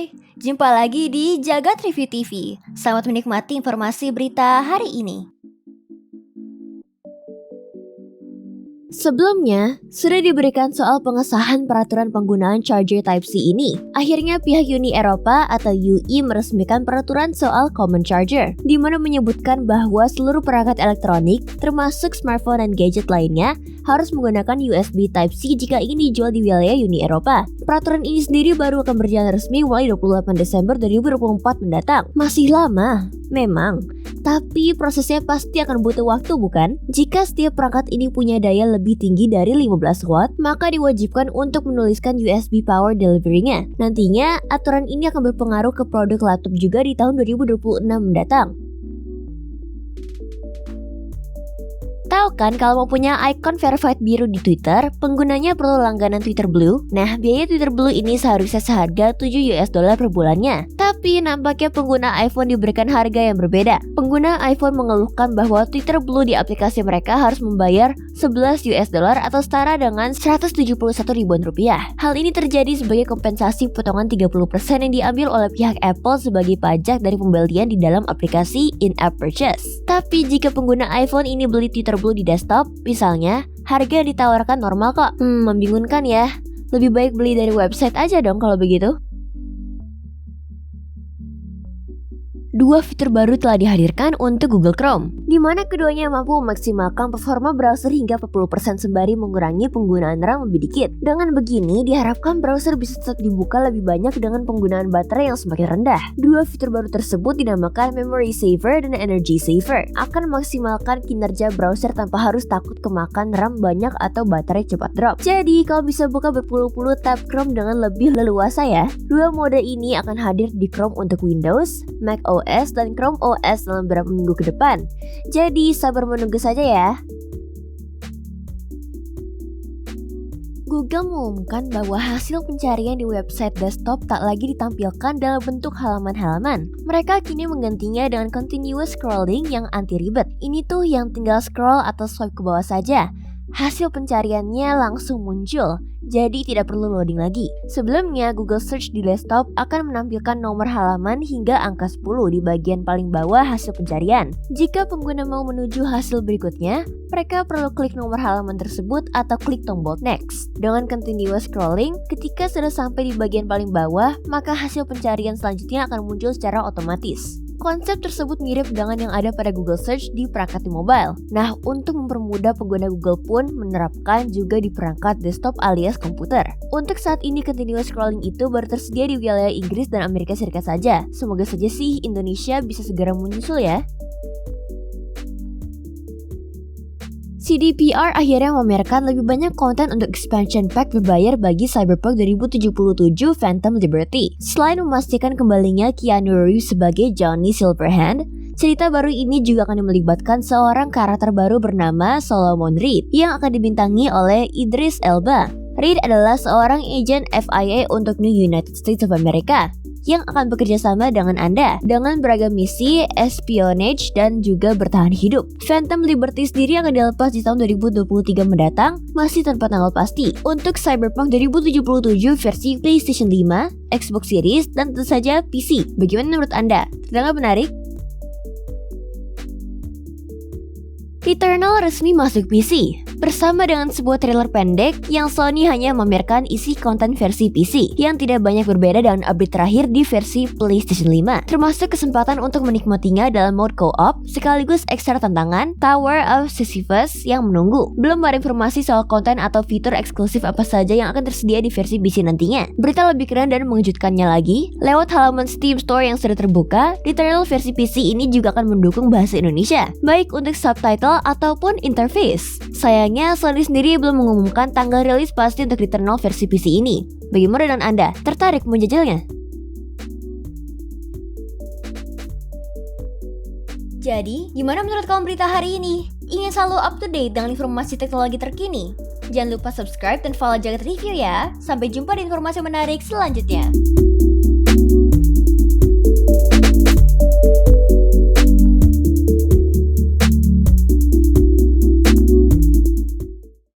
Hai, jumpa lagi di Jagat Review TV. Selamat menikmati informasi berita hari ini. Sebelumnya, sudah diberikan soal pengesahan peraturan penggunaan charger Type-C ini. Akhirnya pihak Uni Eropa atau UI meresmikan peraturan soal common charger, di mana menyebutkan bahwa seluruh perangkat elektronik, termasuk smartphone dan gadget lainnya, harus menggunakan USB Type-C jika ingin dijual di wilayah Uni Eropa. Peraturan ini sendiri baru akan berjalan resmi mulai 28 Desember 2024 mendatang. Masih lama, memang. Tapi prosesnya pasti akan butuh waktu, bukan? Jika setiap perangkat ini punya daya lebih tinggi dari 15 watt, maka diwajibkan untuk menuliskan USB power delivery-nya. Nantinya, aturan ini akan berpengaruh ke produk laptop juga di tahun 2026 mendatang. Tahu kan kalau mau punya icon verified biru di Twitter, penggunanya perlu langganan Twitter Blue? Nah, biaya Twitter Blue ini seharusnya seharga $7 per bulannya. Tapi nampaknya pengguna iPhone diberikan harga yang berbeda. Pengguna iPhone mengeluhkan bahwa Twitter Blue di aplikasi mereka harus membayar $11 atau setara dengan Rp171.000. Hal ini terjadi sebagai kompensasi potongan 30% yang diambil oleh pihak Apple sebagai pajak dari pembelian di dalam aplikasi in-app purchase. Tapi jika pengguna iPhone ini beli Twitter Blue di desktop, misalnya, harga yang ditawarkan normal kok. Membingungkan ya. Lebih baik beli dari website aja dong kalau begitu. Dua fitur baru telah dihadirkan untuk Google Chrome, di mana keduanya mampu memaksimalkan performa browser hingga 40% sembari mengurangi penggunaan RAM lebih dikit. Dengan begini, diharapkan browser bisa tetap dibuka lebih banyak dengan penggunaan baterai yang semakin rendah. Dua fitur baru tersebut dinamakan Memory Saver dan Energy Saver, akan memaksimalkan kinerja browser tanpa harus takut kemakan RAM banyak atau baterai cepat drop. Jadi, kau bisa buka berpuluh-puluh tab Chrome dengan lebih leluasa ya. Dua mode ini akan hadir di Chrome untuk Windows, Mac OS, dan Chrome OS dalam beberapa minggu ke depan. Jadi sabar menunggu saja ya. Google mengumumkan bahwa hasil pencarian di website desktop tak lagi ditampilkan dalam bentuk halaman-halaman. Mereka kini menggantinya dengan continuous scrolling yang anti ribet. Ini tuh yang tinggal scroll atau swipe ke bawah saja. Hasil pencariannya langsung muncul, jadi tidak perlu loading lagi. Sebelumnya, Google Search di desktop akan menampilkan nomor halaman hingga angka 10 di bagian paling bawah hasil pencarian. Jika pengguna mau menuju hasil berikutnya, mereka perlu klik nomor halaman tersebut atau klik tombol Next. Dengan continuous scrolling, ketika sudah sampai di bagian paling bawah, maka hasil pencarian selanjutnya akan muncul secara otomatis. Konsep tersebut mirip dengan yang ada pada Google Search di perangkat di mobile. Nah, untuk mempermudah pengguna Google pun menerapkan juga di perangkat desktop alias komputer. Untuk saat ini continuous scrolling itu baru tersedia di wilayah Inggris dan Amerika Serikat saja. Semoga saja sih Indonesia bisa segera menyusul ya. CDPR akhirnya memamerkan lebih banyak konten untuk expansion pack berbayar bagi Cyberpunk 2077 Phantom Liberty. Selain memastikan kembalinya Keanu Reeves sebagai Johnny Silverhand, cerita baru ini juga akan melibatkan seorang karakter baru bernama Solomon Reed yang akan dibintangi oleh Idris Elba. Reed adalah seorang agen FIA untuk New United States of America yang akan bekerja sama dengan Anda dengan beragam misi, espionage, dan juga bertahan hidup. Phantom Liberty sendiri akan dilepas di tahun 2023 mendatang, masih tanpa tanggal pasti. Untuk Cyberpunk 2077 versi PlayStation 5, Xbox Series, dan tentu saja PC. Bagaimana menurut Anda? Terdengar menarik? Returnal resmi masuk PC. Bersama dengan sebuah trailer pendek yang Sony hanya memamerkan isi konten versi PC yang tidak banyak berbeda dengan update terakhir di versi PlayStation 5, termasuk kesempatan untuk menikmatinya dalam mode co-op sekaligus ekstra tantangan Tower of Sisyphus yang menunggu. Belum ada informasi soal konten atau fitur eksklusif apa saja yang akan tersedia di versi PC nantinya. Berita lebih keren dan mengejutkannya lagi, lewat halaman Steam Store yang sudah terbuka, Returnal versi PC ini juga akan mendukung bahasa Indonesia, baik untuk subtitle ataupun interface. Sayangnya, Sony sendiri belum mengumumkan tanggal rilis pasti untuk Returnal versi PC ini. Bagaimana dengan Anda? Tertarik menjajalnya? Jadi, gimana menurut kamu berita hari ini? Ingin selalu up to date dengan informasi teknologi terkini? Jangan lupa subscribe dan follow Jagat Review ya. Sampai jumpa di informasi menarik selanjutnya.